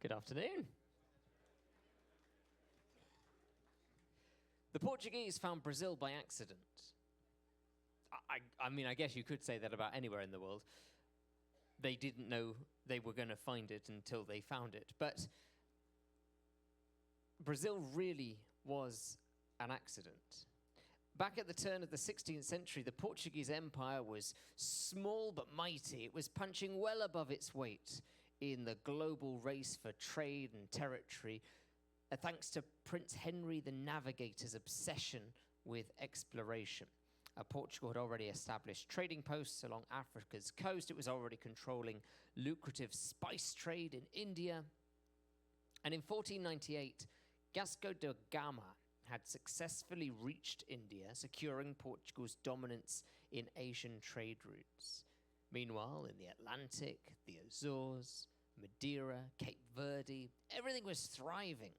Good afternoon. The Portuguese found Brazil by accident. I mean, I guess you could say that about anywhere in the world. They didn't know they were going to find it until they found it. But Brazil really was an accident. Back at the turn of the 16th century, the Portuguese Empire was small but mighty. It was punching well above its weight in the global race for trade and territory, thanks to Prince Henry the Navigator's obsession with exploration. Portugal had already established trading posts along Africa's coast. It was already controlling lucrative spice trade in India. And in 1498, Vasco da Gama had successfully reached India, securing Portugal's dominance in Asian trade routes. Meanwhile, in the Atlantic, the Azores, Madeira, Cape Verde, everything was thriving.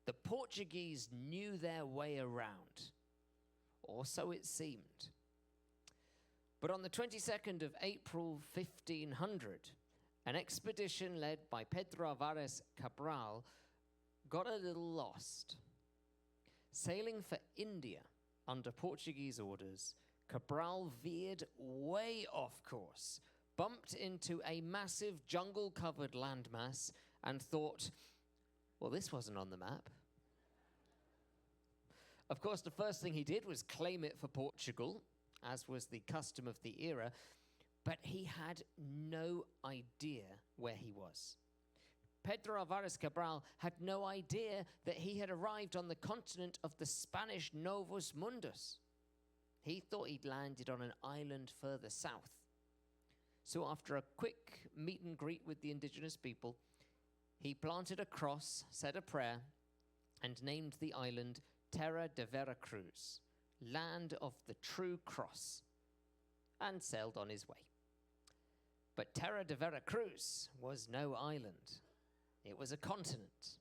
The Portuguese knew their way around, or so it seemed. But on the 22nd of April, 1500, an expedition led by Pedro Álvares Cabral got a little lost. Sailing for India under Portuguese orders, Cabral veered way off course, bumped into a massive jungle-covered landmass, and thought, well, this wasn't on the map. Of course, the first thing he did was claim it for Portugal, as was the custom of the era, but he had no idea where he was. Pedro Álvares Cabral had no idea that he had arrived on the continent of the Spanish Novus Mundus. He thought he'd landed on an island further south. So after a quick meet and greet with the indigenous people, he planted a cross, said a prayer, and named the island Terra de Vera Cruz, land of the true cross, and sailed on his way. But Terra de Vera Cruz was no island. It was a continent.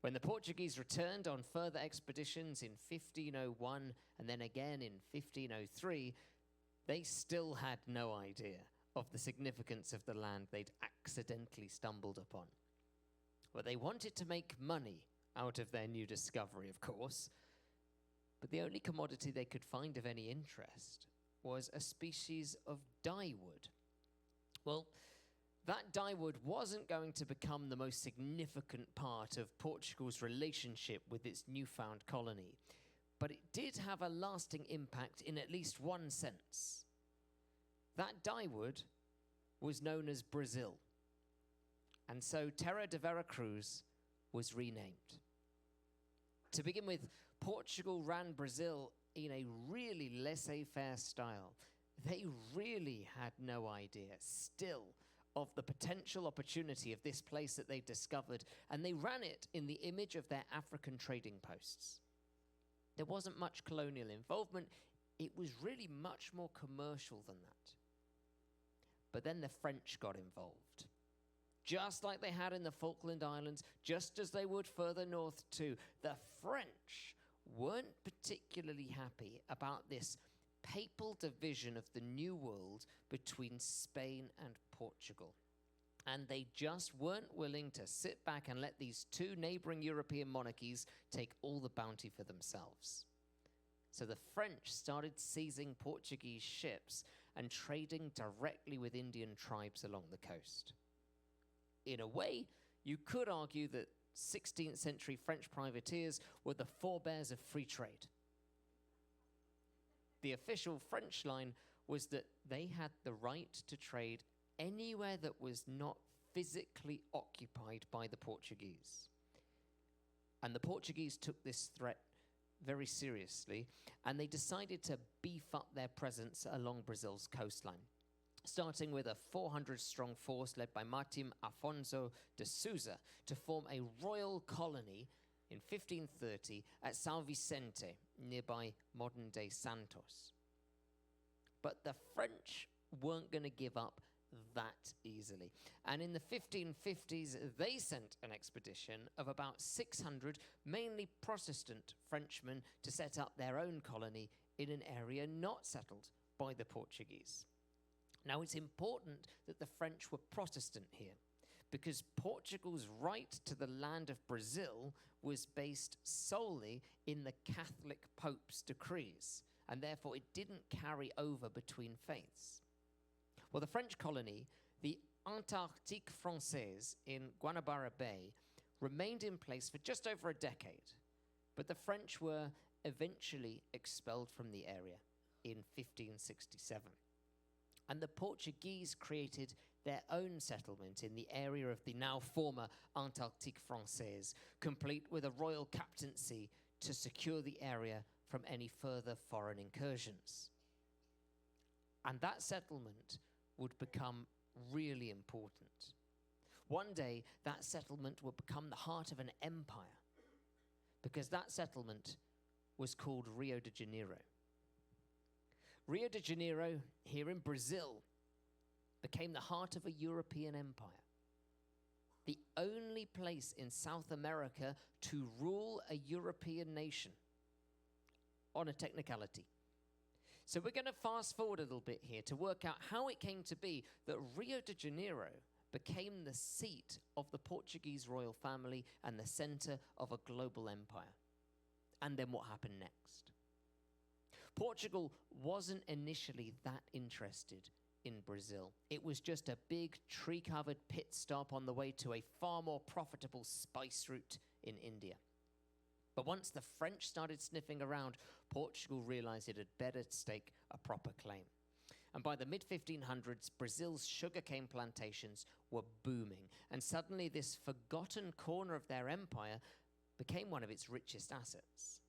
When the Portuguese returned on further expeditions in 1501 and then again in 1503, they still had no idea of the significance of the land they'd accidentally stumbled upon. Well, they wanted to make money out of their new discovery, of course, but the only commodity they could find of any interest was a species of dyewood. Well, that dyewood wasn't going to become the most significant part of Portugal's relationship with its newfound colony, but it did have a lasting impact in at least one sense. That dyewood was known as Brazil, and so Terra de Vera Cruz was renamed. To begin with, Portugal ran Brazil in a really laissez-faire style. They really had no idea, still, of the potential opportunity of this place that they discovered, and they ran it in the image of their African trading posts. There wasn't much colonial involvement. It was really much more commercial than that. But then the French got involved. Just like they had in the Falkland Islands, just as they would further north too. The French weren't particularly happy about this papal division of the New World between Spain and Portugal. And they just weren't willing to sit back and let these two neighboring European monarchies take all the bounty for themselves. So the French started seizing Portuguese ships and trading directly with Indian tribes along the coast. In a way, you could argue that 16th century French privateers were the forebears of free trade. The official French line was that they had the right to trade anywhere that was not physically occupied by the Portuguese. And the Portuguese took this threat very seriously, and they decided to beef up their presence along Brazil's coastline, starting with a 400-strong force led by Martim Afonso de Souza to form a royal colony in 1530 at São Vicente, nearby modern-day Santos. But the French weren't going to give up that easily. And in the 1550s, they sent an expedition of about 600, mainly Protestant Frenchmen, to set up their own colony in an area not settled by the Portuguese. Now, it's important that the French were Protestant here, because Portugal's right to the land of Brazil was based solely in the Catholic Pope's decrees, and therefore it didn't carry over between faiths. Well, the French colony, the Antarctique Française in Guanabara Bay, remained in place for just over a decade, but the French were eventually expelled from the area in 1567. And the Portuguese created their own settlement in the area of the now former Antarctique Française, complete with a royal captaincy to secure the area from any further foreign incursions. And that settlement would become really important. One day, that settlement would become the heart of an empire, because that settlement was called Rio de Janeiro. Rio de Janeiro, here in Brazil, became the heart of a European empire. The only place in South America to rule a European nation on a technicality. So we're going to fast forward a little bit here to work out how it came to be that Rio de Janeiro became the seat of the Portuguese royal family and the center of a global empire. And then what happened next? Portugal wasn't initially that interested in Brazil. It was just a big tree-covered pit stop on the way to a far more profitable spice route in India. But once the French started sniffing around, Portugal realized it had better stake a proper claim. And by the mid-1500s, Brazil's sugarcane plantations were booming, and suddenly this forgotten corner of their empire became one of its richest assets.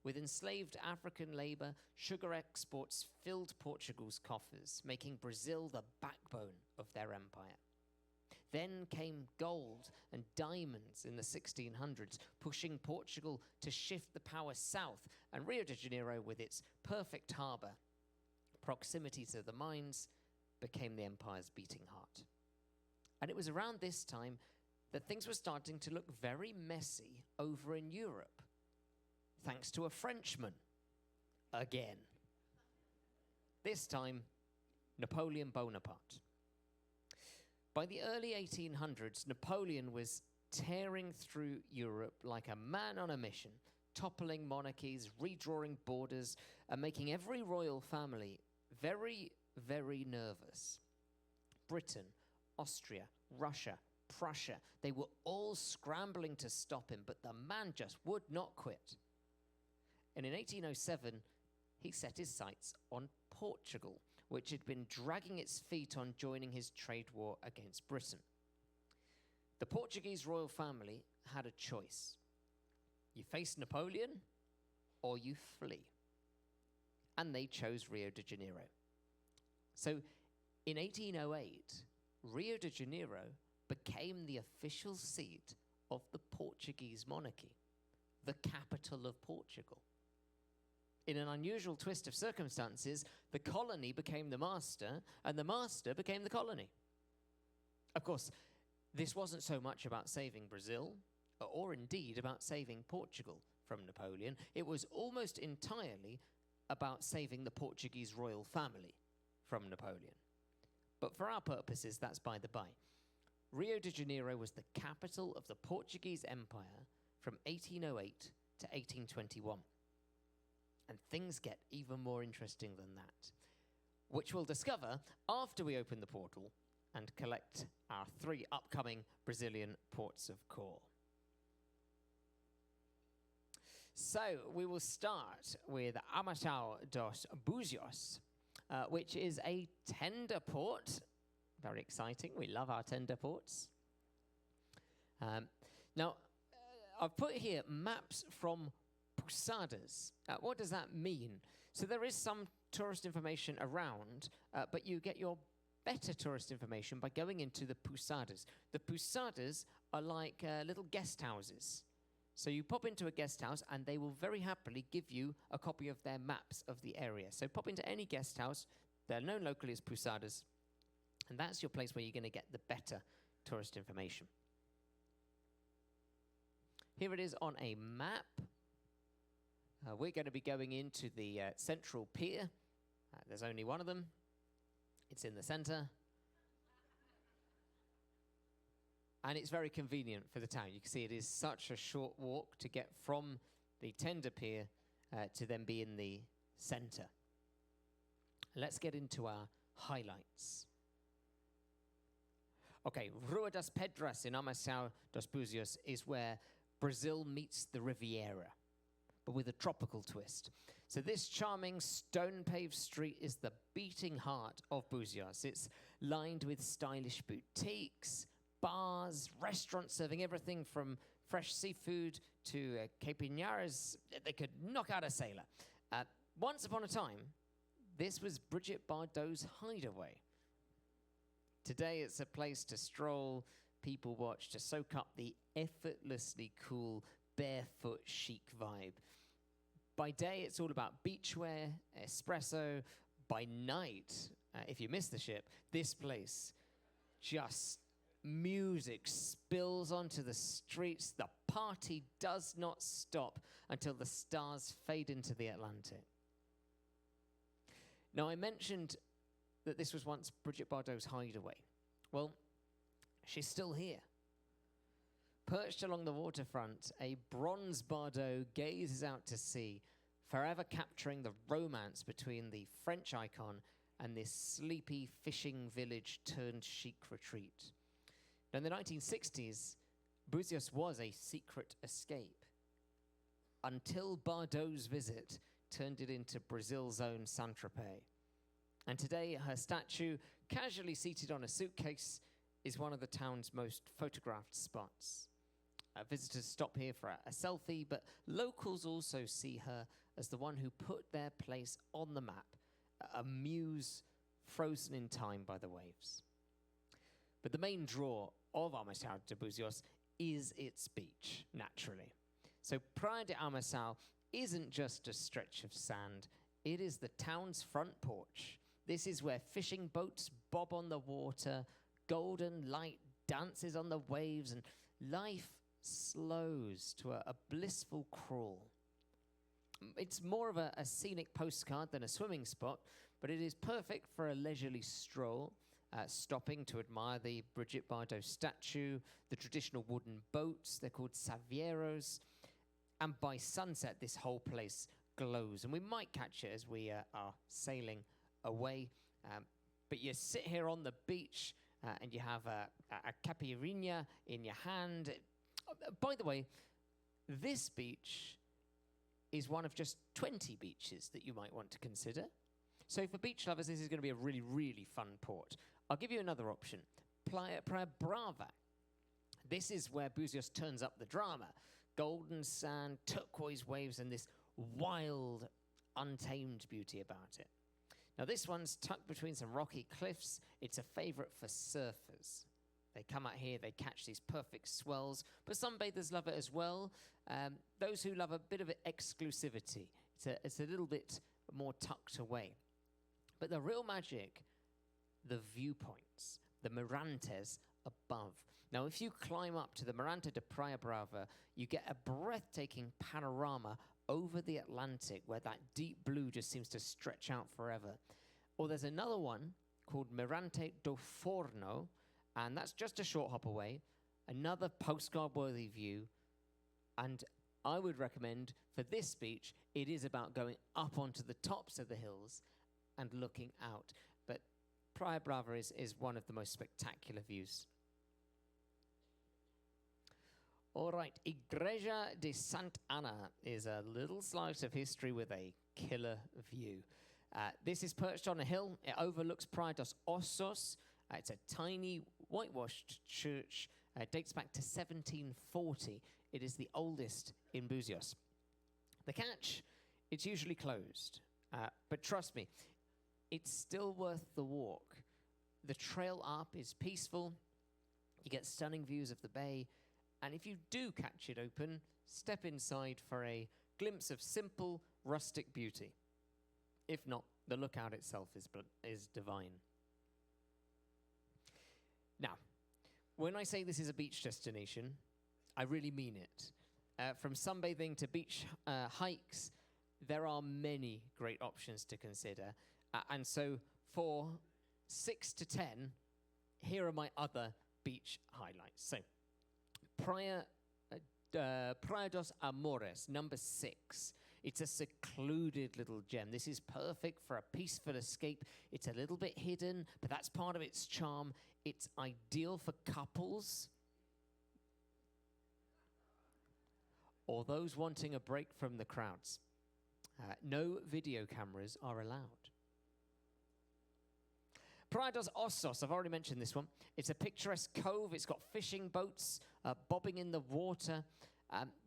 With enslaved African labor, sugar exports filled Portugal's coffers, making Brazil the backbone of their empire. Then came gold and diamonds in the 1600s, pushing Portugal to shift the power south, and Rio de Janeiro, with its perfect harbor, proximity to the mines, became the empire's beating heart. And it was around this time that things were starting to look very messy over in Europe, thanks to a Frenchman, again. This time, Napoleon Bonaparte. By the early 1800s, Napoleon was tearing through Europe like a man on a mission, toppling monarchies, redrawing borders, and making every royal family very, very nervous. Britain, Austria, Russia, Prussia, they were all scrambling to stop him, but the man just would not quit. And in 1807, he set his sights on Portugal, which had been dragging its feet on joining his trade war against Britain. The Portuguese royal family had a choice. You face Napoleon, or you flee. And they chose Rio de Janeiro. So in 1808, Rio de Janeiro became the official seat of the Portuguese monarchy, the capital of Portugal. In an unusual twist of circumstances, the colony became the master, and the master became the colony. Of course, this wasn't so much about saving Brazil, or indeed about saving Portugal from Napoleon. It was almost entirely about saving the Portuguese royal family from Napoleon. But for our purposes, that's by the by. Rio de Janeiro was the capital of the Portuguese Empire from 1808 to 1821. And things get even more interesting than that, which we'll discover after we open the portal and collect our 3 upcoming Brazilian ports of call. So we will start with Arraial dos Búzios, which is a tender port. Very exciting. We love our tender ports. Now, I've put here maps from Posadas. What does that mean? So there is some tourist information around, but you get your better tourist information by going into the Posadas. The Posadas are like little guest houses. So you pop into a guest house and they will very happily give you a copy of their maps of the area. So pop into any guest house. They're known locally as Posadas. And that's your place where you're going to get the better tourist information. Here it is on a map. We're going to be going into the central pier. There's only one of them. It's in the center. And it's very convenient for the town. You can see it is such a short walk to get from the tender pier to then be in the center. Let's get into our highlights. Okay, Rua das Pedras in Armação dos Búzios is where Brazil meets the Riviera, but with a tropical twist. So this charming stone-paved street is the beating heart of Búzios. It's lined with stylish boutiques, bars, restaurants serving everything from fresh seafood to caipirinhas. They could knock out a sailor. Once upon a time, this was Brigitte Bardot's hideaway. Today, it's a place to stroll, people watch, to soak up the effortlessly cool, barefoot chic vibe. By day, it's all about beachwear, espresso. By night, if you miss the ship, this place just music spills onto the streets. The party does not stop until the stars fade into the Atlantic. Now, I mentioned that this was once Brigitte Bardot's hideaway. Well, she's still here. Perched along the waterfront, a bronze Bardot gazes out to sea, forever capturing the romance between the French icon and this sleepy fishing village turned chic retreat. Now, in the 1960s, Búzios was a secret escape until Bardot's visit turned it into Brazil's own Saint-Tropez. And today, her statue, casually seated on a suitcase, is one of the town's most photographed spots. Visitors stop here for a selfie, but locals also see her as the one who put their place on the map, a muse frozen in time by the waves. But the main draw of Armação de Búzios is its beach, naturally. So Praia de Armação isn't just a stretch of sand, it is the town's front porch. This is where fishing boats bob on the water, golden light dances on the waves, and life slows to a blissful crawl. It's more of a scenic postcard than a swimming spot, but it is perfect for a leisurely stroll, stopping to admire the Brigitte Bardot statue, the traditional wooden boats, they're called saveiros, and by sunset this whole place glows, and we might catch it as we are sailing away, but you sit here on the beach and you have a caipirinha in your hand. By the way, this beach is one of just 20 beaches that you might want to consider. So for beach lovers, this is going to be a really, really fun port. I'll give you another option, Praia Brava. This is where Búzios turns up the drama. Golden sand, turquoise waves, and this wild, untamed beauty about it. Now, this one's tucked between some rocky cliffs. It's a favorite for surfers. They come out here, they catch these perfect swells, but some bathers love it as well. Those who love a bit of exclusivity, it's a little bit more tucked away. But the real magic, the viewpoints, the mirantes above. Now, if you climb up to the Mirante de Praia Brava, you get a breathtaking panorama over the Atlantic where that deep blue just seems to stretch out forever. Or there's another one called Mirante do Forno, and that's just a short hop away, another postcard-worthy view, and I would recommend for this beach, it is about going up onto the tops of the hills and looking out. But Praia Brava is one of the most spectacular views. All right, Igreja de Santa Ana is a little slice of history with a killer view. This is perched on a hill. It overlooks Praia dos Ossos. It's a tiny whitewashed church. It dates back to 1740. It is the oldest in Búzios. The catch, it's usually closed. But trust me, it's still worth the walk. The trail up is peaceful. You get stunning views of the bay. And if you do catch it open, step inside for a glimpse of simple, rustic beauty. If not, the lookout itself is divine. Now, when I say this is a beach destination, I really mean it. From sunbathing to beach hikes, there are many great options to consider. And so for 6 to 10, here are my other beach highlights. So Praia dos Amores, number 6. It's a secluded little gem. This is perfect for a peaceful escape. It's a little bit hidden, but that's part of its charm. It's ideal for couples or those wanting a break from the crowds. No video cameras are allowed. Praia dos Ossos, I've already mentioned this one. It's a picturesque cove. It's got fishing boats bobbing in the water.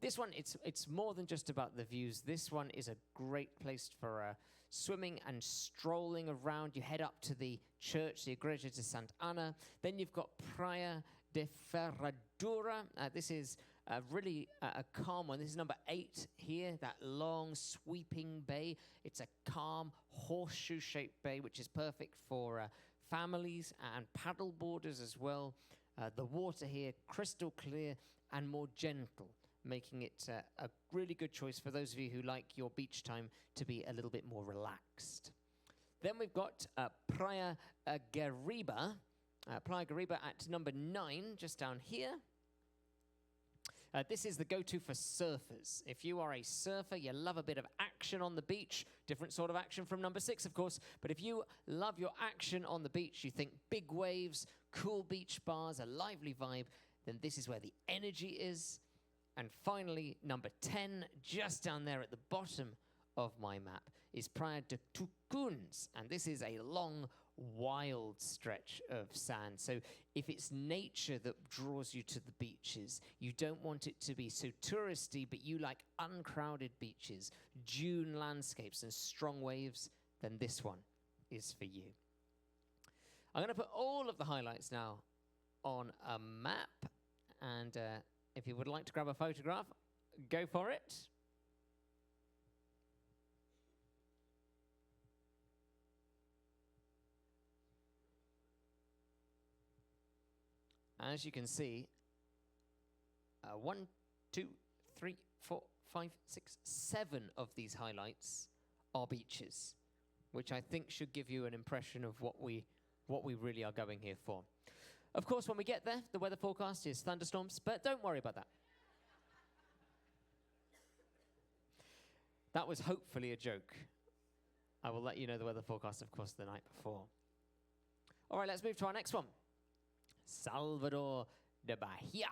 This one, it's more than just about the views. This one is a great place for swimming and strolling around. You head up to the church, the Igreja de Santa Ana. Then you've got Praia de Ferradura. This is really a calm one. This is number 8 here, that long sweeping bay. It's a calm horseshoe-shaped bay, which is perfect for families and paddle boarders as well. The water here, crystal clear and more gentle, making it a really good choice for those of you who like your beach time to be a little bit more relaxed. Then we've got Praia Gariba. Praia Gariba at number 9, just down here. This is the go-to for surfers. If you are a surfer, you love a bit of action on the beach, different sort of action from number 6, of course, but if you love your action on the beach, you think big waves, cool beach bars, a lively vibe, then this is where the energy is. And finally, number 10, just down there at the bottom of my map, is Praia de Tucuns, and this is a long, wild stretch of sand. So if it's nature that draws you to the beaches, you don't want it to be so touristy, but you like uncrowded beaches, dune landscapes and strong waves, then this one is for you. I'm going to put all of the highlights now on a map, and if you would like to grab a photograph, go for it. As you can see, 1, 2, 3, 4, 5, 6, 7 of these highlights are beaches, which I think should give you an impression of what we really are going here for. Of course, when we get there, the weather forecast is thunderstorms, but don't worry about that. That was hopefully a joke. I will let you know the weather forecast, of course, the night before. All right, let's move to our next one. Salvador de Bahia.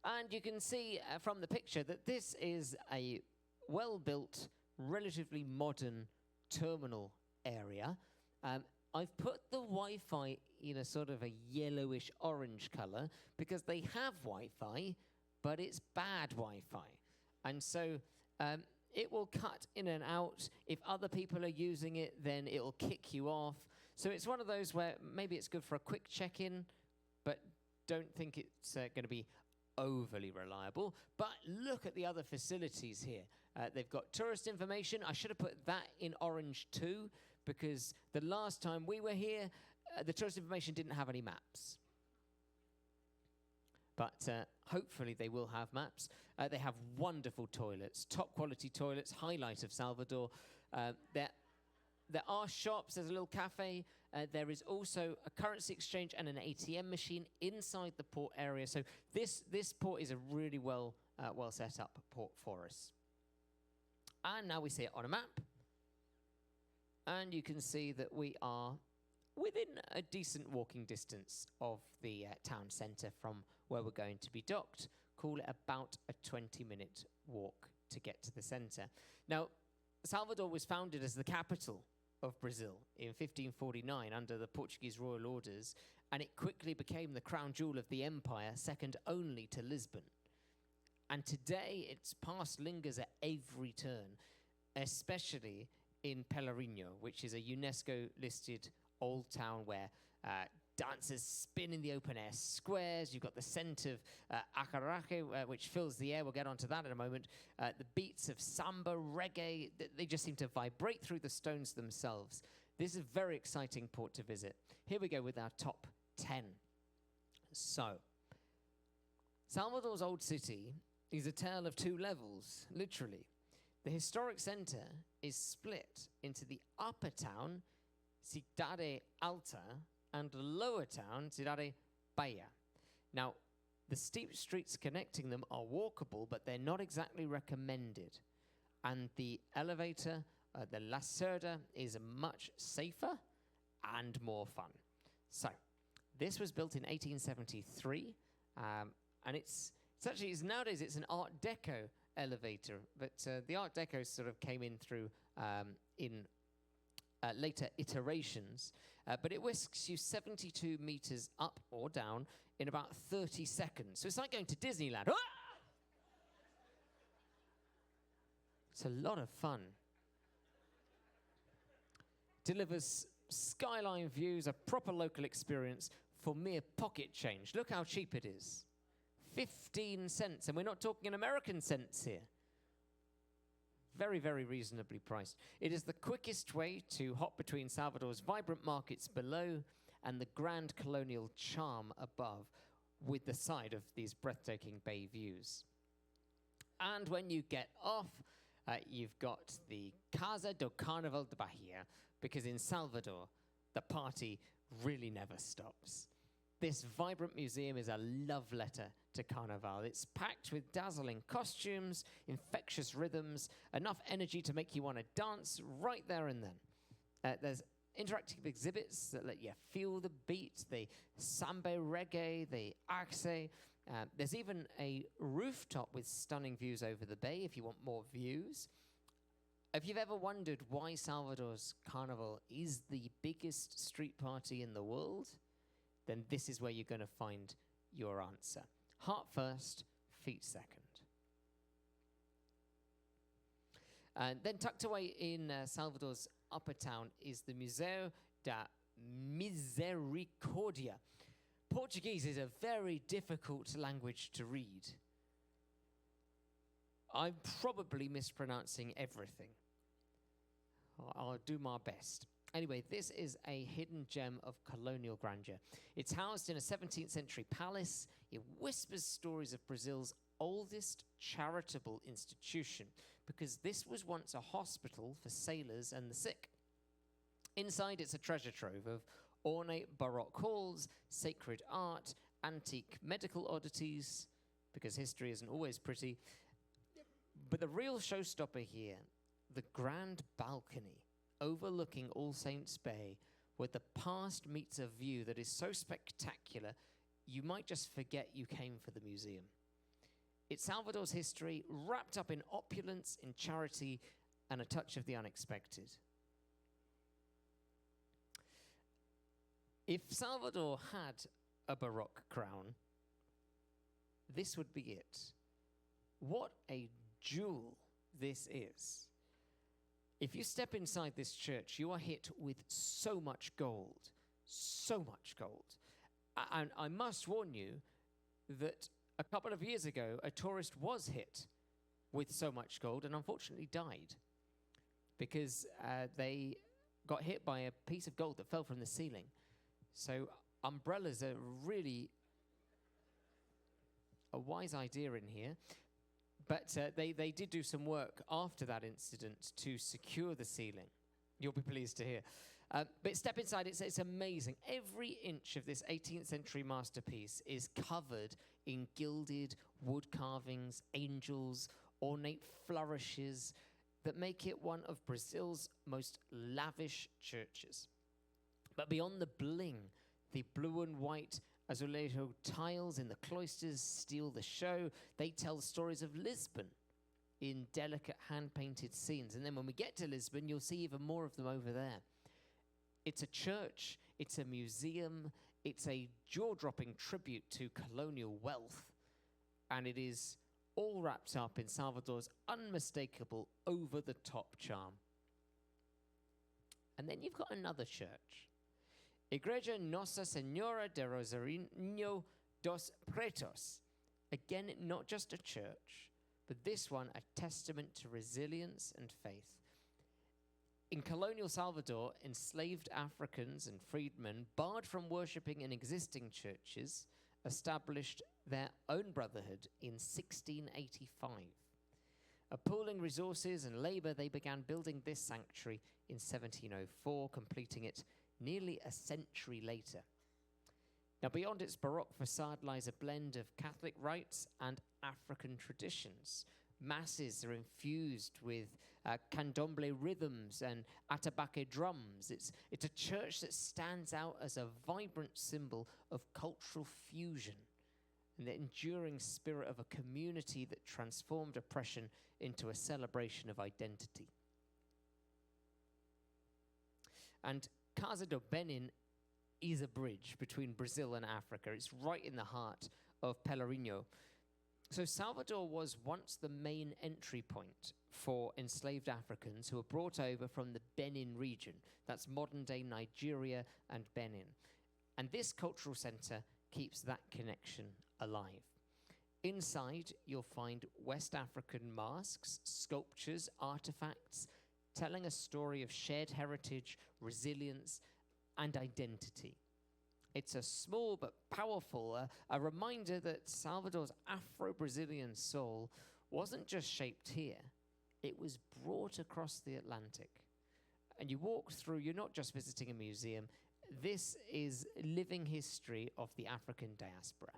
And you can see from the picture that this is a well-built, relatively modern terminal area. I've put the Wi-Fi in a sort of a yellowish orange color because they have Wi-Fi, but it's bad Wi-Fi. And so it will cut in and out. If other people are using it, then it will kick you off. So it's one of those where maybe it's good for a quick check-in, but don't think it's going to be overly reliable. But look at the other facilities here. They've got tourist information. I should have put that in orange too, because the last time we were here, the tourist information didn't have any maps. But hopefully they will have maps. They have wonderful toilets, top quality toilets, highlight of Salvador. There are shops, there's a little cafe. There is also a currency exchange and an ATM machine inside the port area. So this port is a really well set up port for us. And now we see it on a map. And you can see that we are within a decent walking distance of the town centre from where we're going to be docked. Call it about a 20-minute walk to get to the centre. Now, Salvador was founded as the capital of Brazil in 1549 under the Portuguese royal orders, and it quickly became the crown jewel of the empire, second only to Lisbon. And today, its past lingers at every turn, especially in Pelourinho, which is a UNESCO-listed old town where dancers spin in the open-air squares. You've got the scent of acaraque, which fills the air. We'll get onto that in a moment. The beats of samba, reggae, they just seem to vibrate through the stones themselves. This is a very exciting port to visit. Here we go with our top 10. So, Salvador's old city is a tale of two levels, literally. The historic center is split into the upper town, Cidade Alta, and the lower town, Cidade Bahia. Now, The steep streets connecting them are walkable, but they're not exactly recommended. And the elevator, the Lacerda, is much safer and more fun. So, this was built in 1873, and it's nowadays it's an Art Deco elevator, but the Art Deco sort of came in through in later iterations, but it whisks you 72 meters up or down in about 30 seconds. So it's like going to Disneyland. Ah! It's a lot of fun. Delivers skyline views, a proper local experience for mere pocket change. Look how cheap it is. 15 cents, and we're not talking in American cents here. Very, very reasonably priced. It is the quickest way to hop between Salvador's vibrant markets below and the grand colonial charm above, with the side of these breathtaking bay views. And when you get off, you've got the Casa do Carnaval de Bahia, because in Salvador, the party really never stops. This vibrant museum is a love letter to Carnival. It's packed with dazzling costumes, infectious rhythms, enough energy to make you want to dance right there and then. There's interactive exhibits that let you feel the beat, the samba reggae, the arce. There's even a rooftop with stunning views over the bay if you want more views. If you've ever wondered why Salvador's Carnival is the biggest street party in the world, then this is where you're going to find your answer. Heart first, feet second. And then tucked away in Salvador's upper town is the Museu da Misericordia. Portuguese is a very difficult language to read. I'm probably mispronouncing everything. I'll do my best. Anyway, this is a hidden gem of colonial grandeur. It's housed in a 17th century palace. It whispers stories of Brazil's oldest charitable institution, because this was once a hospital for sailors and the sick. Inside, it's a treasure trove of ornate Baroque halls, sacred art, antique medical oddities, because history isn't always pretty. But the real showstopper here, the grand balcony overlooking All Saints Bay, where the past meets a view that is so spectacular, you might just forget you came for the museum. It's Salvador's history wrapped up in opulence, in charity, and a touch of the unexpected. If Salvador had a Baroque crown, this would be it. What a jewel this is. If you step inside this church, you are hit with so much gold. So much gold. And I must warn you that a couple of years ago, a tourist was hit with so much gold and unfortunately died because they got hit by a piece of gold that fell from the ceiling. So umbrellas are really a wise idea in here. But they did do some work after that incident to secure the ceiling. You'll be pleased to hear. But step inside, it's amazing. Every inch of this 18th century masterpiece is covered in gilded wood carvings, angels, ornate flourishes that make it one of Brazil's most lavish churches. But beyond the bling, the blue and white azulejo tiles in the cloisters steal the show. They tell stories of Lisbon in delicate hand-painted scenes. And then when we get to Lisbon, you'll see even more of them over there. It's a church, it's a museum, it's a jaw-dropping tribute to colonial wealth, and it is all wrapped up in Salvador's unmistakable over-the-top charm. And then you've got another church. Igreja Nossa Senhora de Rosarinho dos Pretos. Again, not just a church, but this one a testament to resilience and faith. In colonial Salvador, enslaved Africans and freedmen, barred from worshipping in existing churches, established their own brotherhood in 1685. Pooling resources and labor, they began building this sanctuary in 1704, completing it nearly a century later. Now, beyond its Baroque facade lies a blend of Catholic rites and African traditions. Masses are infused with candomblé rhythms and atabaque drums. It's a church that stands out as a vibrant symbol of cultural fusion and the enduring spirit of a community that transformed oppression into a celebration of identity. And Casa do Benin is a bridge between Brazil and Africa. It's right in the heart of Pelourinho. So Salvador was once the main entry point for enslaved Africans who were brought over from the Benin region. That's modern-day Nigeria and Benin. And this cultural center keeps that connection alive. Inside, you'll find West African masks, sculptures, artifacts, telling a story of shared heritage, resilience, and identity. It's a small but powerful, a reminder that Salvador's Afro-Brazilian soul wasn't just shaped here, it was brought across the Atlantic. And you walk through, you're not just visiting a museum, this is living history of the African diaspora.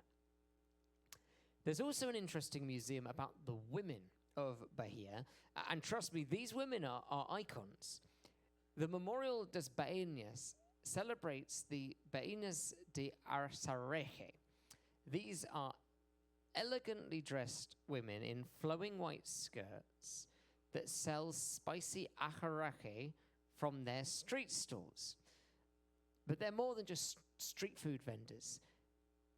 There's also an interesting museum about the women of Bahia, and trust me, these women are icons. The Memorial das Bahias celebrates the Bahias de Azareje. These are elegantly dressed women in flowing white skirts that sell spicy acarajé from their street stalls. But they're more than just street food vendors.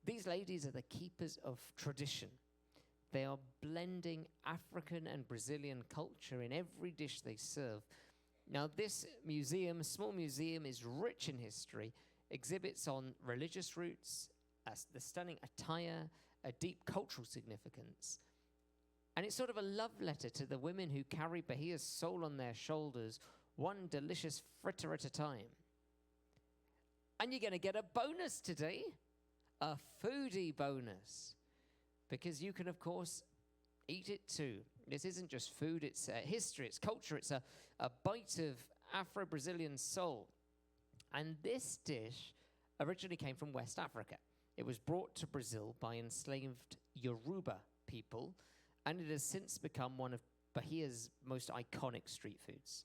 These ladies are the keepers of tradition. They are blending African and Brazilian culture in every dish they serve. Now, this museum, small museum, is rich in history, exhibits on religious roots, the stunning attire, a deep cultural significance. And it's sort of a love letter to the women who carry Bahia's soul on their shoulders, one delicious fritter at a time. And you're going to get a bonus today, a foodie bonus, because you can, of course, eat it too. This isn't just food, it's history, it's culture, it's a bite of Afro-Brazilian soul. And this dish originally came from West Africa. It was brought to Brazil by enslaved Yoruba people, and it has since become one of Bahia's most iconic street foods.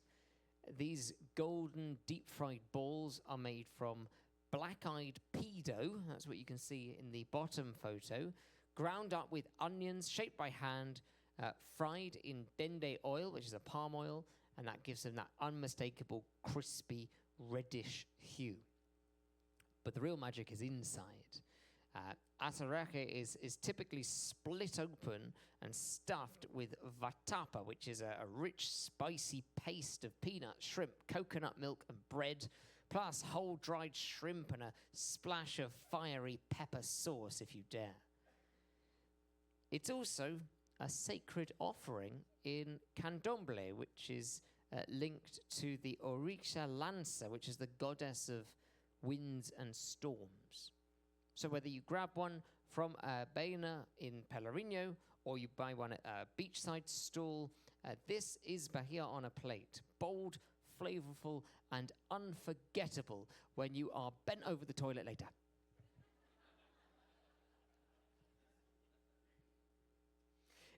These golden deep-fried balls are made from black-eyed pea dough, that's what you can see in the bottom photo, ground up with onions, shaped by hand, fried in dende oil, which is a palm oil, and that gives them that unmistakable, crispy, reddish hue. But the real magic is inside. Acarajé is typically split open and stuffed with vatapa, which is a rich, spicy paste of peanuts, shrimp, coconut milk, and bread, plus whole dried shrimp and a splash of fiery pepper sauce, if you dare. It's also a sacred offering in candomblé, which is linked to the Orisha Lança, which is the goddess of winds and storms. So whether you grab one from a Baina in Pelourinho or you buy one at a beachside stall, this is Bahia on a plate. Bold, flavorful, and unforgettable when you are bent over the toilet later.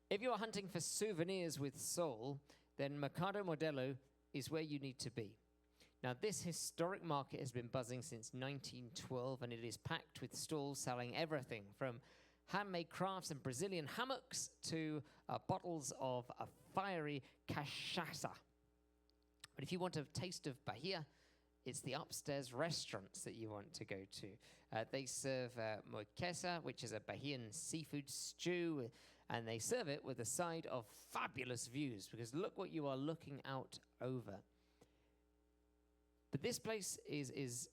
If you are hunting for souvenirs with soul, then Mercado Modelo is where you need to be. Now, this historic market has been buzzing since 1912, and it is packed with stalls selling everything from handmade crafts and Brazilian hammocks to bottles of a fiery cachaça. But if you want a taste of Bahia, it's the upstairs restaurants that you want to go to. They serve moqueca, which is a Bahian seafood stew, and they serve it with a side of fabulous views, because look what you are looking out over. But this place is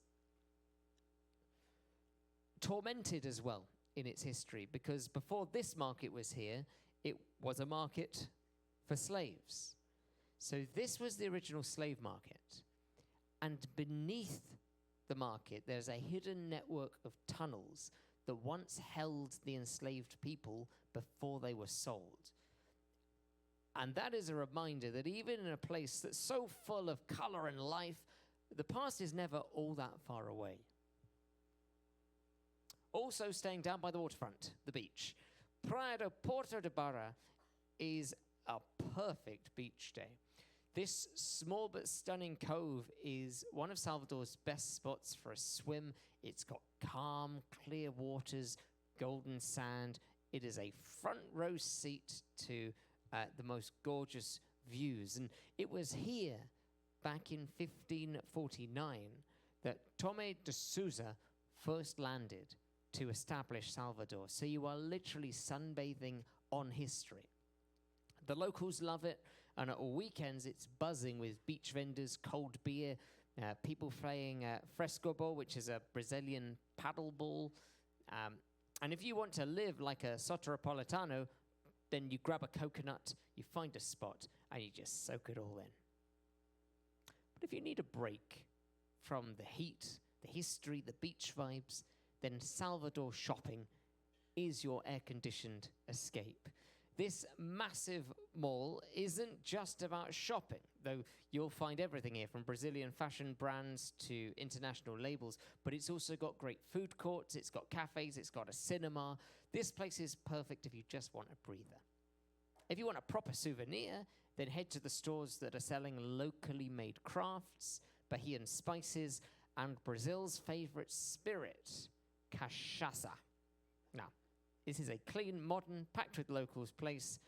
tormented as well in its history, because before this market was here, it was a market for slaves. So this was the original slave market. And beneath the market, there's a hidden network of tunnels that once held the enslaved people before they were sold. And that is a reminder that even in a place that's so full of color and life, the past is never all that far away. Also staying down by the waterfront, the beach. Praia de Porto de Barra is a perfect beach day. This small but stunning cove is one of Salvador's best spots for a swim. It's got calm, clear waters, golden sand. It is a front row seat to the most gorgeous views. And it was here, back in 1549, that Tomé de Souza first landed to establish Salvador. So you are literally sunbathing on history. The locals love it, and at weekends it's buzzing with beach vendors, cold beer, people playing frescobol, which is a Brazilian paddle ball. And if you want to live like a soteropolitano, then you grab a coconut, you find a spot, and you just soak it all in. But if you need a break from the heat, the history, the beach vibes, then Salvador shopping is your air-conditioned escape. This massive mall isn't just about shopping, though you'll find everything here, from Brazilian fashion brands to international labels, but it's also got great food courts, it's got cafes, it's got a cinema. This place is perfect if you just want a breather. If you want a proper souvenir, then head to the stores that are selling locally made crafts, Bahian spices, and Brazil's favorite spirit, cachaça. Now, this is a clean, modern, packed with locals place.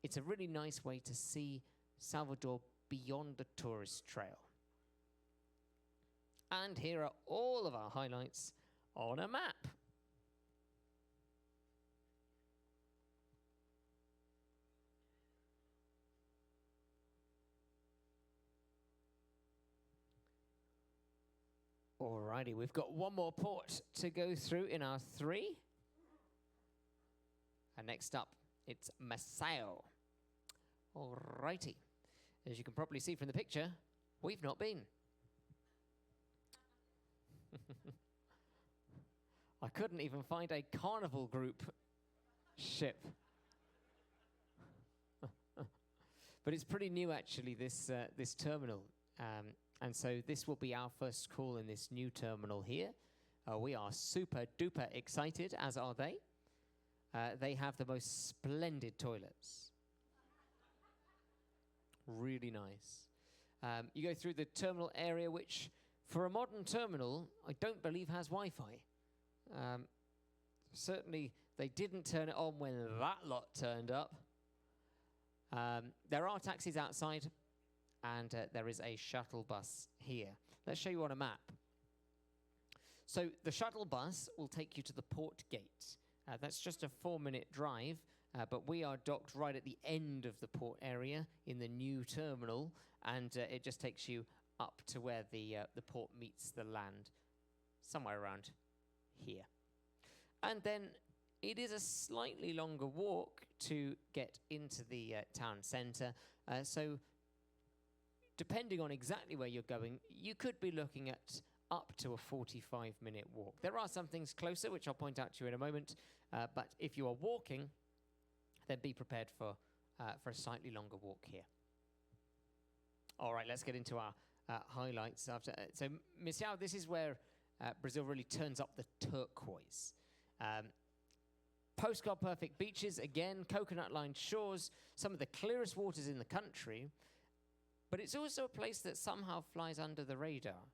It's a really nice way to see Salvador beyond the tourist trail. And here are all of our highlights on a map. Alrighty, we've got one more port to go through in our 3. And next up, it's Maceió. Alrighty. As you can probably see from the picture, we've not been. I couldn't even find a carnival group ship. But it's pretty new, actually, this terminal. And so this will be our first call in this new terminal here. We are super duper excited, as are they. They have the most splendid toilets. Really nice. You go through the terminal area, which for a modern terminal, I don't believe has Wi-Fi. Certainly, they didn't turn it on when that lot turned up. There are taxis outside, and there is a shuttle bus here. Let's show you on a map. So the shuttle bus will take you to the port gate. That's just a 4-minute drive, but we are docked right at the end of the port area in the new terminal, and it just takes you up to where the port meets the land, somewhere around here. And then it is a slightly longer walk to get into the town centre. So depending on exactly where you're going, you could be looking at up to a 45-minute walk. There are some things closer, which I'll point out to you in a moment, but if you are walking, then be prepared for a slightly longer walk here. All right, let's get into our highlights. So Maceió, this is where Brazil really turns up the turquoise. Postcard perfect beaches, again, coconut-lined shores, some of the clearest waters in the country, but it's also a place that somehow flies under the radar.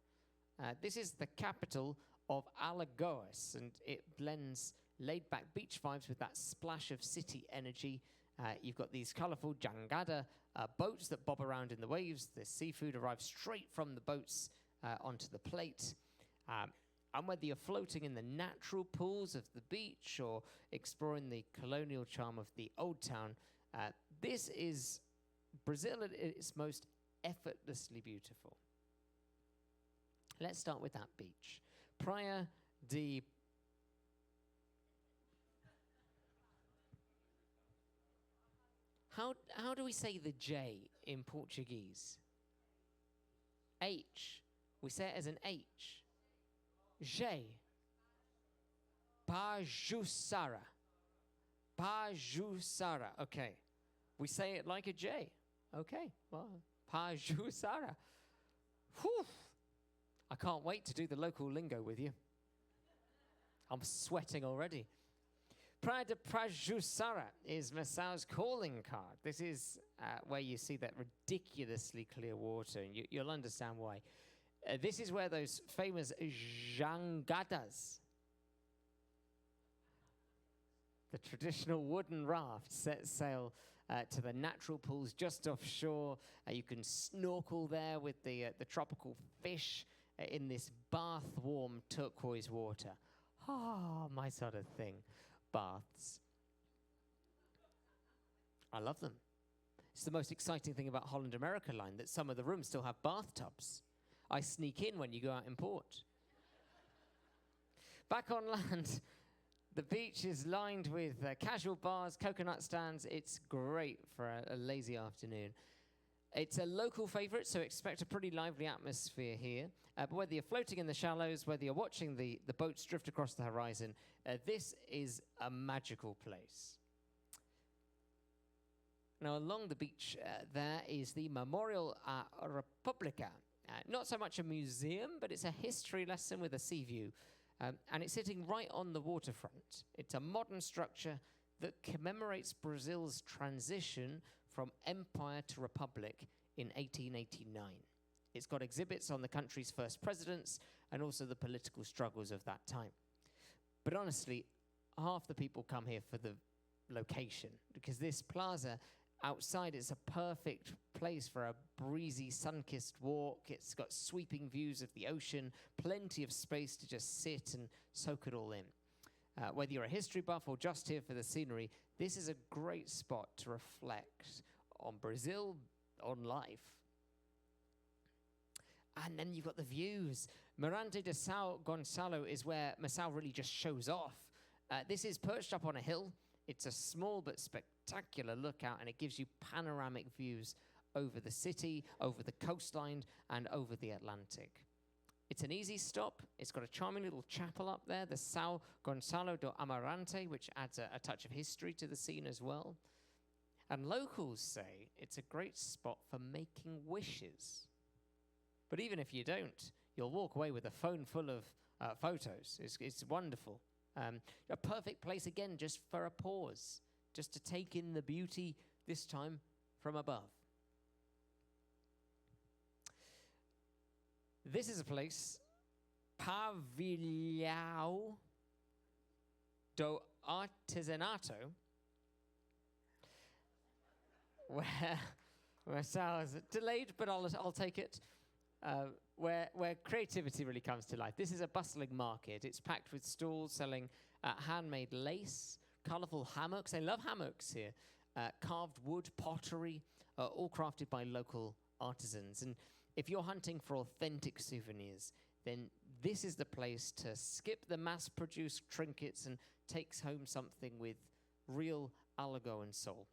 This is the capital of Alagoas, and it blends laid-back beach vibes with that splash of city energy. You've got these colourful jangada boats that bob around in the waves. The seafood arrives straight from the boats onto the plate. And whether you're floating in the natural pools of the beach or exploring the colonial charm of the old town, this is Brazil at its most effortlessly beautiful. Let's start with that beach. Praia de... How do we say the J in Portuguese? H. We say it as an H. J. Pajuçara. Pajuçara. Okay. We say it like a J. Okay. Well, Pajuçara. Whew. I can't wait to do the local lingo with you. I'm sweating already. Praia de Pajusara is Massao's calling card. This is where you see that ridiculously clear water, and you'll understand why. This is where those famous jangadas, the traditional wooden raft, set sail to the natural pools just offshore. You can snorkel there with the tropical fish in this bath-warm turquoise water. Ah, my sort of thing. Baths. I love them. It's the most exciting thing about Holland America Line, that some of the rooms still have bathtubs. I sneak in when you go out in port. Back on land, the beach is lined with casual bars, coconut stands. It's great for a lazy afternoon. It's a local favorite, so expect a pretty lively atmosphere here. But whether you're floating in the shallows, whether you're watching the boats drift across the horizon, this is a magical place. Now, along the beach, there is the Memorial Republica. Not so much a museum, but it's a history lesson with a sea view. And it's sitting right on the waterfront. It's a modern structure that commemorates Brazil's transition from empire to republic in 1889. It's got exhibits on the country's first presidents and also the political struggles of that time. But honestly, half the people come here for the location, because this plaza outside is a perfect place for a breezy, sun-kissed walk. It's got sweeping views of the ocean, plenty of space to just sit and soak it all in. Whether you're a history buff or just here for the scenery, this is a great spot to reflect on Brazil, on life. And then you've got the views. Miranda de São Gonçalo is where Massao really just shows off. This is perched up on a hill. It's a small but spectacular lookout, and it gives you panoramic views over the city, over the coastline, and over the Atlantic. It's an easy stop. It's got a charming little chapel up there, the São Gonçalo do Amarante, which adds a touch of history to the scene as well. And locals say it's a great spot for making wishes. But even if you don't, you'll walk away with a phone full of photos. It's wonderful. A perfect place, again, just for a pause, just to take in the beauty, this time from above. This is a place, Pavilhão do Artesanato, where Sal's delayed, but I'll take it. Where creativity really comes to life. This is a bustling market. It's packed with stalls selling handmade lace, colourful hammocks. They love hammocks here. Carved wood, pottery, all crafted by local artisans. And if you're hunting for authentic souvenirs, then this is the place to skip the mass-produced trinkets and takes home something with real algo and soul.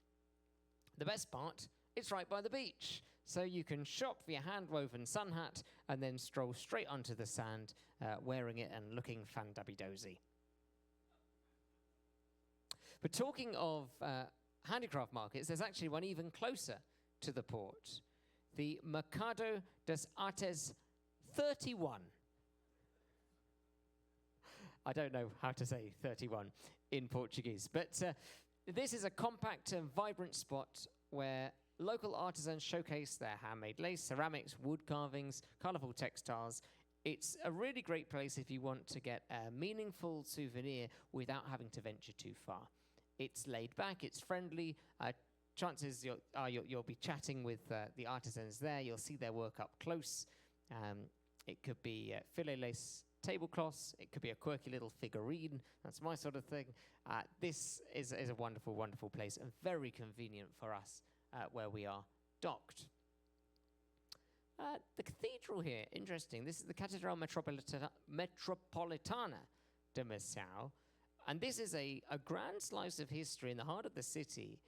The best part, it's right by the beach. So you can shop for your hand-woven sun hat and then stroll straight onto the sand, wearing it and looking fandabby-dozy. But talking of handicraft markets, there's actually one even closer to the port. The Mercado das Artes 31. I don't know how to say 31 in Portuguese, but this is a compact and vibrant spot where local artisans showcase their handmade lace, ceramics, wood carvings, colourful textiles. It's a really great place if you want to get a meaningful souvenir without having to venture too far. It's laid back, it's friendly. Chances you'll be chatting with the artisans there. You'll see their work up close. It could be filet lace tablecloths. It could be a quirky little figurine. That's my sort of thing. This is a wonderful, wonderful place and very convenient for us where we are docked. The cathedral here, interesting. This is the Catedral Metropolitana de Massao. And this is a grand slice of history in the heart of the city.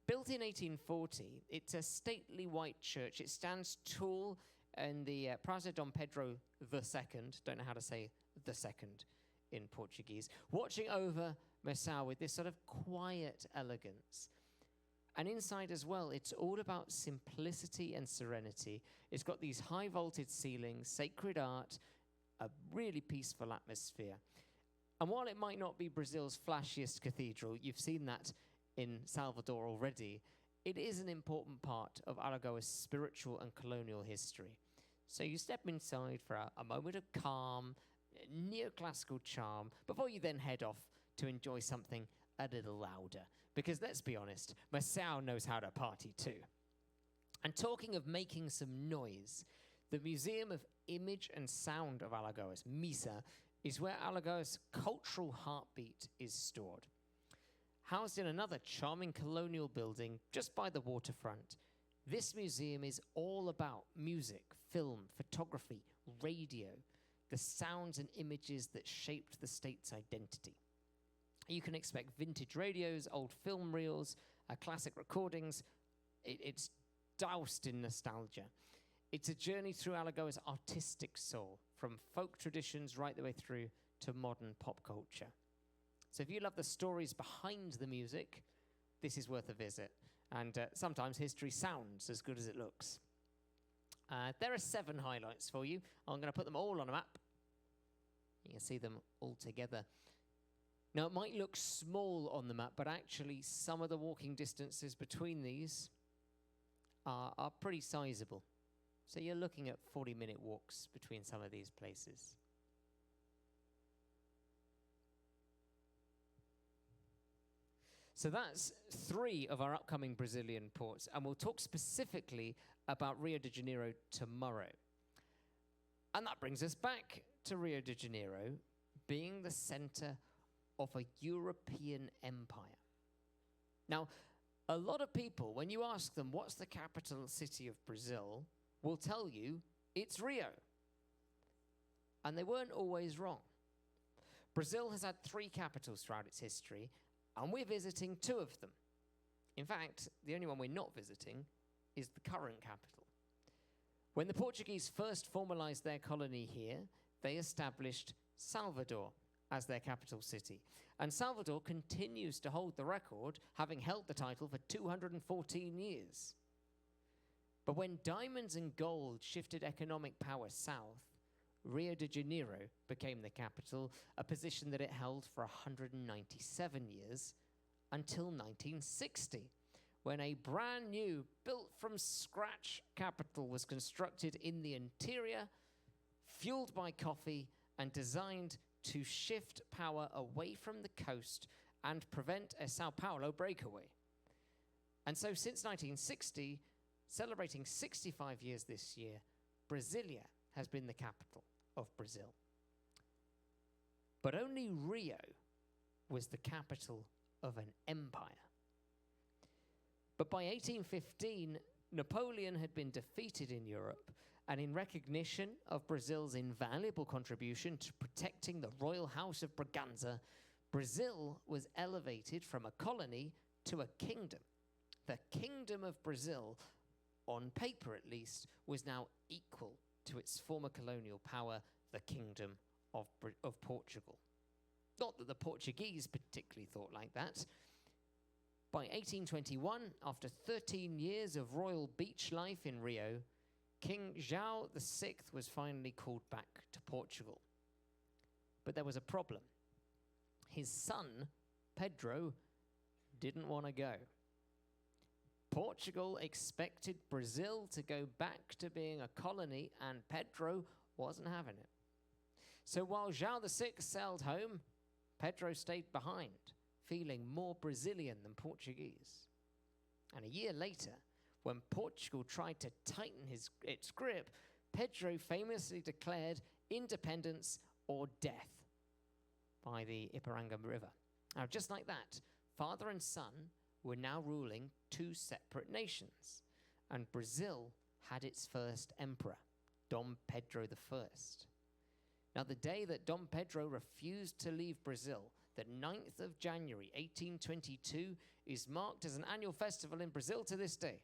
Built in 1840, it's a stately white church. It stands tall in the Praça Dom Pedro II, don't know how to say the second in Portuguese, watching over Massao with this sort of quiet elegance. And inside as well, it's all about simplicity and serenity. It's got these high vaulted ceilings, sacred art, a really peaceful atmosphere. And while it might not be Brazil's flashiest cathedral, you've seen that in Salvador already, it is an important part of Alagoas' spiritual and colonial history. So you step inside for a moment of calm, neoclassical charm, before you then head off to enjoy something a little louder. Because let's be honest, Macau knows how to party too. And talking of making some noise, the Museum of Image and Sound of Alagoas, MISA, is where Alagoas' cultural heartbeat is stored. Housed in another charming colonial building just by the waterfront, this museum is all about music, film, photography, radio, the sounds and images that shaped the state's identity. You can expect vintage radios, old film reels, classic recordings. It's doused in nostalgia. It's a journey through Alagoas' artistic soul, from folk traditions right the way through to modern pop culture. So if you love the stories behind the music, this is worth a visit. And sometimes history sounds as good as it looks. There are 7 highlights for you. I'm going to put them all on a map. You can see them all together. Now, it might look small on the map, but actually some of the walking distances between these are pretty sizable. So you're looking at 40-minute walks between some of these places. So that's 3 of our upcoming Brazilian ports, and we'll talk specifically about Rio de Janeiro tomorrow. And that brings us back to Rio de Janeiro being the center of a European empire. Now, a lot of people, when you ask them what's the capital city of Brazil, will tell you it's Rio. And they weren't always wrong. Brazil has had 3 capitals throughout its history, and we're visiting 2 of them. In fact, the only one we're not visiting is the current capital. When the Portuguese first formalized their colony here, they established Salvador as their capital city. And Salvador continues to hold the record, having held the title for 214 years. But when diamonds and gold shifted economic power south, Rio de Janeiro became the capital, a position that it held for 197 years until 1960, when a brand new, built-from-scratch capital was constructed in the interior, fueled by coffee and designed to shift power away from the coast and prevent a Sao Paulo breakaway. And so since 1960, celebrating 65 years this year, Brasilia has been the capital of Brazil. But only Rio was the capital of an empire. But by 1815, Napoleon had been defeated in Europe, and in recognition of Brazil's invaluable contribution to protecting the royal house of Braganza, Brazil was elevated from a colony to a kingdom. The Kingdom of Brazil, on paper at least, was now equal to its former colonial power, the Kingdom of Portugal. Not that the Portuguese particularly thought like that. By 1821, after 13 years of royal beach life in Rio, King João VI was finally called back to Portugal. But there was a problem. His son, Pedro, didn't want to go. Portugal expected Brazil to go back to being a colony, and Pedro wasn't having it. So while João VI sailed home, Pedro stayed behind, feeling more Brazilian than Portuguese. And a year later, when Portugal tried to tighten its grip, Pedro famously declared independence or death by the Ipiranga River. Now, just like that, father and son were now ruling 2 separate nations, and Brazil had its first emperor, Dom Pedro I. Now, the day that Dom Pedro refused to leave Brazil, the 9th of January, 1822, is marked as an annual festival in Brazil to this day.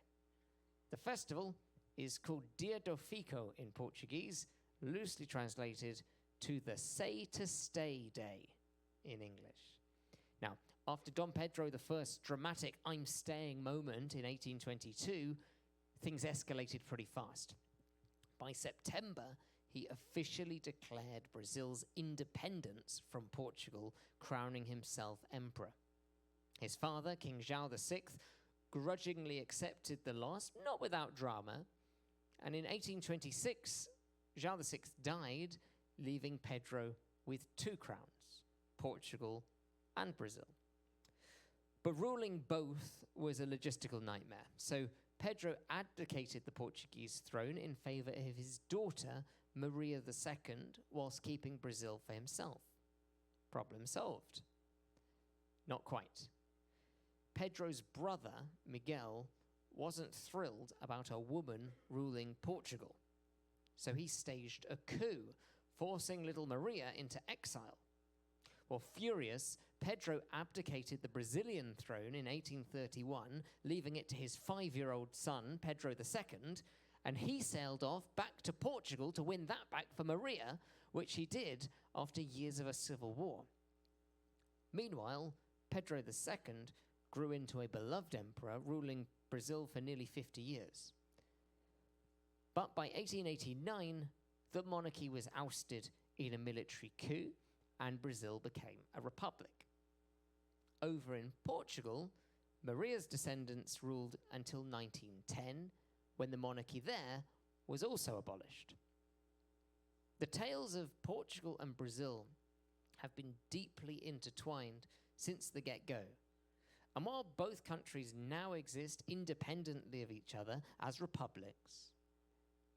The festival is called Dia do Fico in Portuguese, loosely translated to the Say to Stay Day in English. Now, after Dom Pedro I's dramatic I'm staying moment in 1822, things escalated pretty fast. By September, he officially declared Brazil's independence from Portugal, crowning himself emperor. His father, King João VI, grudgingly accepted the loss, not without drama, and in 1826, João VI died, leaving Pedro with two crowns, Portugal and Brazil. But ruling both was a logistical nightmare, so Pedro abdicated the Portuguese throne in favor of his daughter, Maria II, whilst keeping Brazil for himself. Problem solved. Not quite. Pedro's brother, Miguel, wasn't thrilled about a woman ruling Portugal, so he staged a coup, forcing little Maria into exile. Well, furious, Pedro abdicated the Brazilian throne in 1831, leaving it to his 5-year-old son, Pedro II, and he sailed off back to Portugal to win that back for Maria, which he did after years of a civil war. Meanwhile, Pedro II grew into a beloved emperor, ruling Brazil for nearly 50 years. But by 1889, the monarchy was ousted in a military coup, and Brazil became a republic. Over in Portugal, Maria's descendants ruled until 1910, when the monarchy there was also abolished. The tales of Portugal and Brazil have been deeply intertwined since the get-go. And while both countries now exist independently of each other as republics,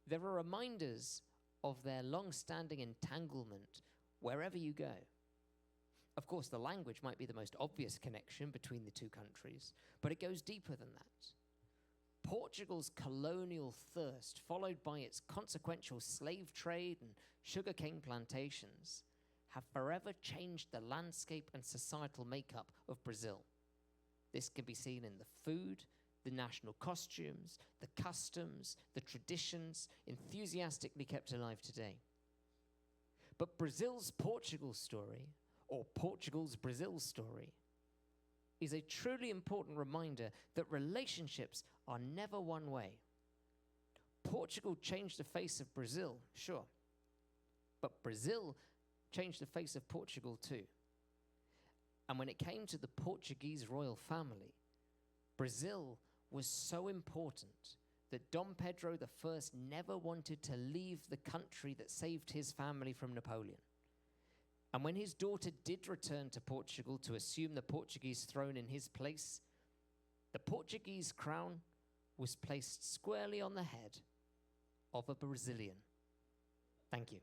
there are reminders of their long-standing entanglement wherever you go. Of course, the language might be the most obvious connection between the two countries, but it goes deeper than that. Portugal's colonial thirst, followed by its consequential slave trade and sugarcane plantations, have forever changed the landscape and societal makeup of Brazil. This can be seen in the food, the national costumes, the customs, the traditions, enthusiastically kept alive today. But Brazil's Portugal story, or Portugal's Brazil story, is a truly important reminder that relationships are never one way. Portugal changed the face of Brazil, sure, but Brazil changed the face of Portugal too. And when it came to the Portuguese royal family, Brazil was so important that Dom Pedro I never wanted to leave the country that saved his family from Napoleon. And when his daughter did return to Portugal to assume the Portuguese throne in his place, the Portuguese crown was placed squarely on the head of a Brazilian. Thank you.